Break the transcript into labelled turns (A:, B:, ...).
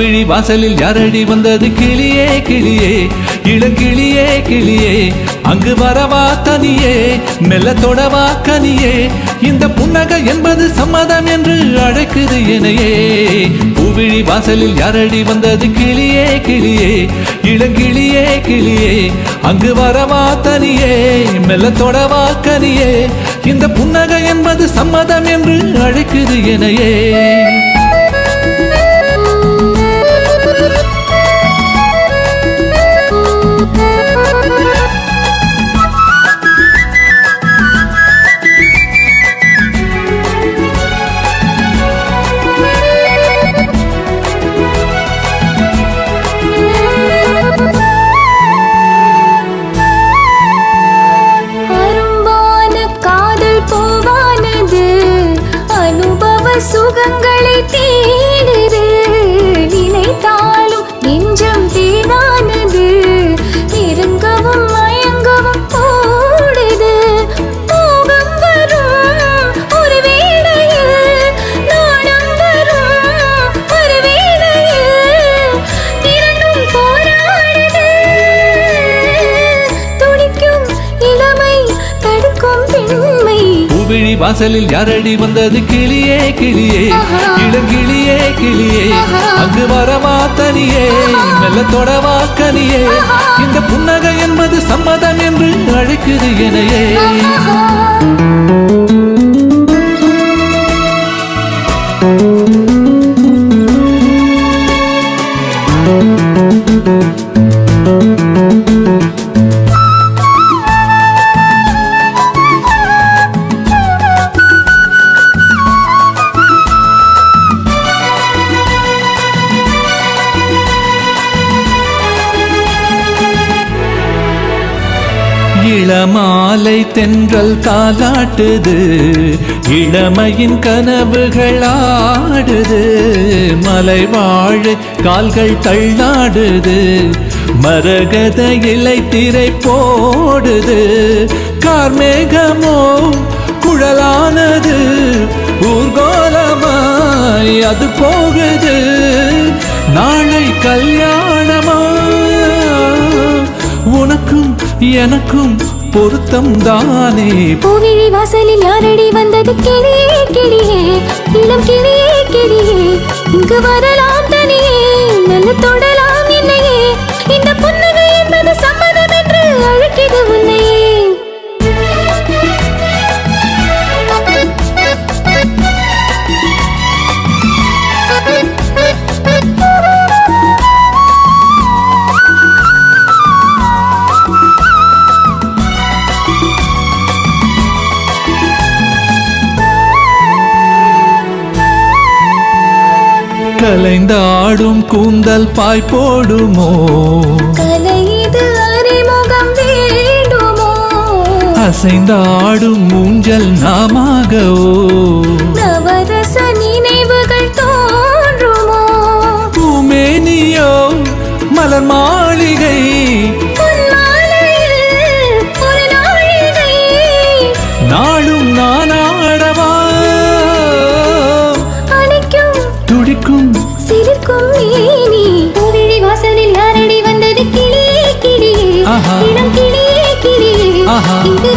A: பூவிழி வாசலில் யாரடி வந்தது கிளியே கிளியே இளங்கிளியே கிளியே அங்கு வரவா தனியே மெல்ல தொடவா கனியே இந்த புன்னகை என்பது சம்மதம் என்று அழைக்குது எனையே பூவிழி வாசலில் யாரடி வந்தது கிளியே கிளியே இளங்கிளியே கிளியே அங்கு வரவா தனியே மெல்ல தொடவா கனியே இந்த புன்னகை என்பது சம்மதம் என்று அழைக்குது எனையே
B: சுகங்களை தேடுது நினைத்தாலும் நெஞ்சம் தேனானது நெருங்கவும் மயங்கவும் போடுது மோகம் வரும் ஒரு வேளையில் நாணம் வரும் ஒரு வேளையில் இரண்டும் போராடுது துடிக்கும் இளமை தடுக்கும் பெண்மை
A: பூவிழி வாசலில் யாரடி வந்தது கிளியே கிளியே இளங்கிளியே கிளியே அங்கு வரவா தனியே மெல்ல தொடவா கனியே இந்த புன்னகை என்பது சம்மதம் என்று அழைக்குது எனையே இளமாலை தென்றல் தாலாட்டுது இளமையின் கனவுகள் ஆடுது மலை வாழை கால்கள் தள்ளாடுது மரகத இலை திரை போடுது கார்மேகமோ குழலானது ஊர்கோலமாய் அது போகுது நாளை கல்யாணமா உனக்கும் எனக்கும் பொருத்தம் தானே
B: பூவிழி வாசலில் யாரடி வந்தது கிளியே கிளியே இளம் கிளியே கிளியே இங்கு வரலாம் தனியே நல்ல தொடலாம் என்னையே இந்த புன்னகை என்பது சம்மதம் என்று அழைக்குது உன்னையே
A: கலைந்தாடும் கூந்தல் பாய் போடுமோ
B: கலைது அறிமுகம் வேண்டுமோ
A: அசைந்தாடும் மூஞ்சல் நாமாகவோ
B: நவரச நினைவுகள் தோன்றுமோ
A: பூமேனியோ மலர் மாளிகை
B: ஒரு நாழிகை
A: நாளும் நானாடவா துடிக்கும்
B: சிரிக்கும் நீ பூவிழி வாசலில் யாரடி வந்தது கிளியே கிளியே இளம் கிளியே கிளியே இங்கு